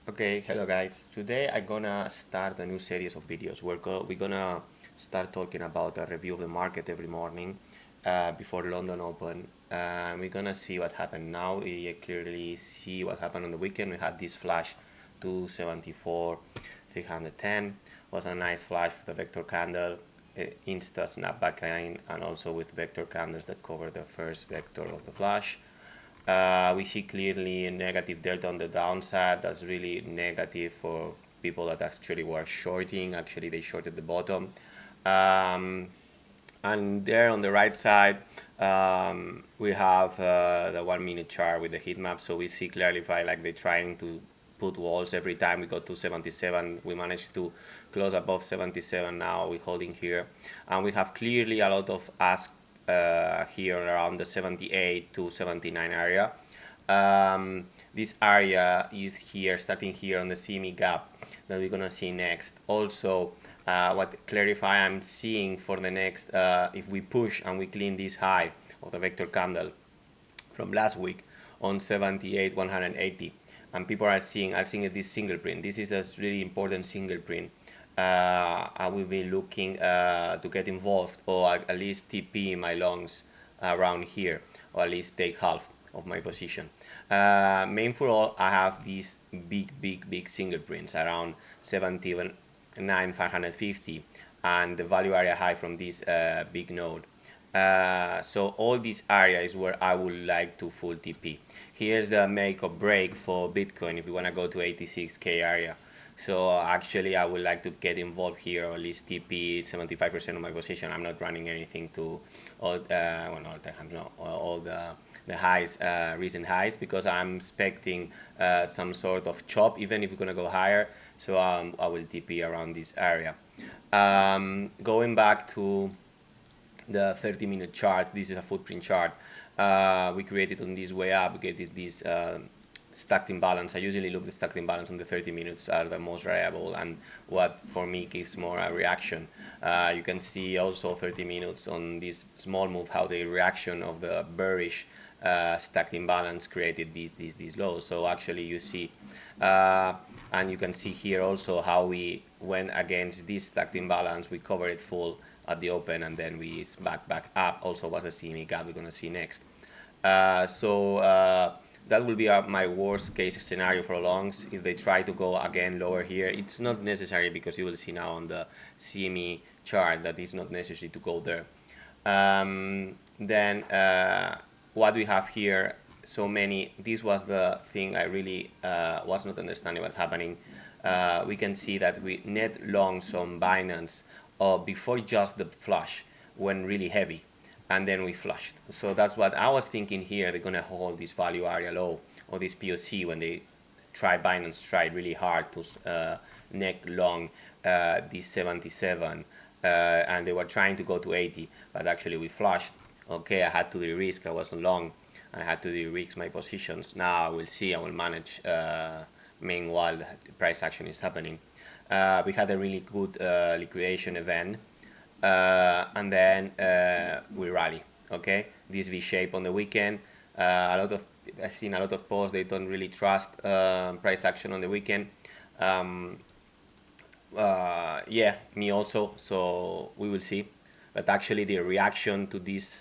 Okay, hello guys. Today I'm gonna start a new series of videos. We're gonna start talking about a review of the market every morning before London Open. We're gonna see what happened now. We clearly see what happened on the weekend. We had this flash 274, 310. Was a nice flash with the vector candle, insta snapback in, and also with vector candles that cover the first vector of the flash. We see clearly a negative delta on the downside. That's really negative for people that actually were shorting. Actually, they shorted the bottom. Um, and there on the right side, we have the 1 minute chart with the heat map. So we see clarify like they're trying to put walls every time we go to 77. We managed to close above 77 now. We're holding here. And we have clearly a lot of ask here around the 78 to 79 area. This area is here, starting here on the CME gap that we're gonna see next. Also, what clarify I'm seeing for the next, if we push and we clean this high of the vector candle from last week on 78 180, and people are seeing this single print. This is a really important single print. I will be looking to get involved, or at least TP my longs around here, or at least take half of my position. Main for all, I have these big single prints around 79 550 and the value area high from this big node. So all this area is where I would like to full TP. Here's the make or break for Bitcoin if you want to go to 86k area. So actually I would like to get involved here, or at least TP 75% of my position. I'm not running anything to all all the highs, recent highs, because I'm expecting some sort of chop even if we're gonna go higher. So I will TP around this area. Going back to the 30-minute chart, this is a footprint chart. We created on this way up. We created this stacked imbalance. I usually look the stacked imbalance on the 30 minutes are the most reliable and what for me gives more a reaction. You can see also 30 minutes on this small move how the reaction of the bearish stacked imbalance created these lows. So actually you see, and you can see here also how we went against this stacked imbalance. We covered it full at the open, and then we back up. Also was a CME gap we're gonna see next. That will be my worst case scenario for longs. If they try to go again lower here, it's not necessary, because you will see now on the CME chart that it's not necessary to go there. Then what we have here, so many, this was the thing I really was not understanding what's happening. We can see that we net longs on Binance before just the flush went really heavy, and then we flushed. So that's what I was thinking here. They're gonna hold this value area low or this POC when they Binance tried really hard to neck long this 77, and they were trying to go to 80, but actually we flushed. Okay, I had to de-risk. I wasn't long. I had to de-risk my positions. Now I will see. I will manage meanwhile the price action is happening. We had a really good liquidation event, and then we rally. Okay, this V shape on the weekend. I've seen a lot of posts. They don't really trust price action on the weekend. Yeah, me also. So we will see. But actually, the reaction to this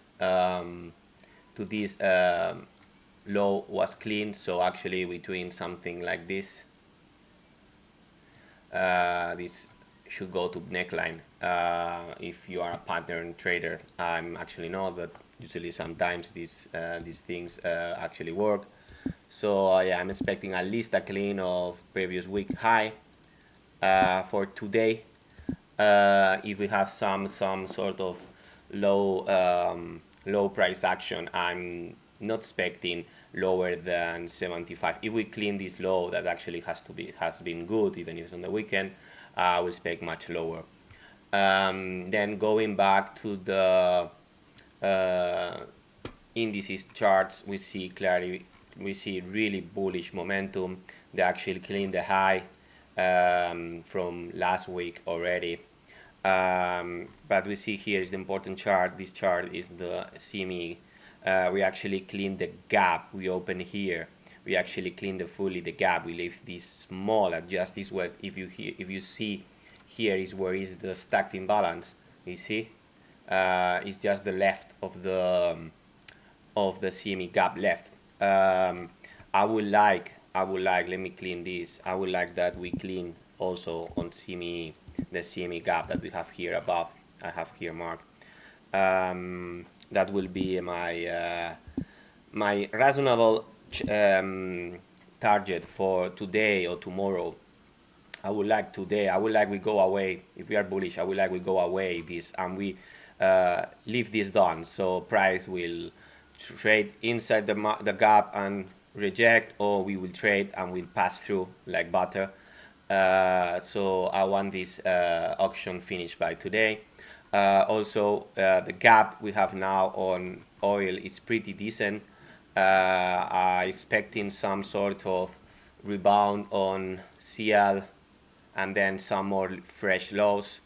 low was clean. So actually, we're doing something like this. This should go to neckline if you are a pattern trader. I'm actually not, but usually sometimes these things actually work. So yeah, I'm expecting at least a clean of previous week high for today. If we have some sort of low price action, I'm not expecting lower than 75. If we clean this low, that actually has been good, even if it's on the weekend, I will expect much lower. Then going back to the indices charts, we see clearly, we see really bullish momentum. They actually cleaned the high from last week already. But we see here is the important chart. This chart is the CME. We actually cleaned the gap we opened here. we actually clean fully the gap. We leave this small at just this where if you see here is where is the stacked imbalance. You see, it's just the left of the CME gap left. I would like, let me clean this. I would like that we clean also on CME, the CME gap that we have here above. I have here marked. That will be my reasonable target for today or tomorrow. I would like today, I would like we go away, if we are bullish, I would like we go away this and we leave this done. So price will trade inside the gap and reject, or we will trade and we'll pass through like butter. So I want this auction finished by today. Also, the gap we have now on oil is pretty decent. I'm expecting some sort of rebound on CL and then some more fresh lows.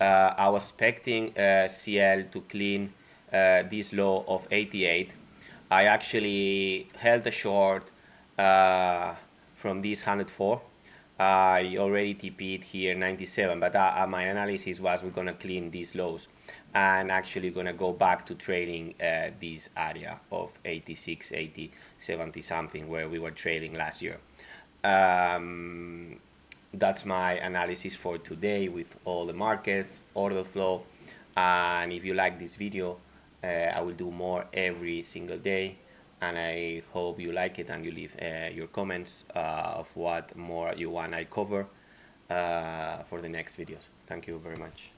I was expecting CL to clean this low of 88. I actually held a short from this 104. I already TP'd here 97, but my analysis was we're gonna clean these lows and actually gonna go back to trading this area of 86, 80, 70 something where we were trading last year. That's my analysis for today with all the markets, order flow. And if you like this video, I will do more every single day. And I hope you like it and you leave your comments of what more you want I cover for the next videos. Thank you very much.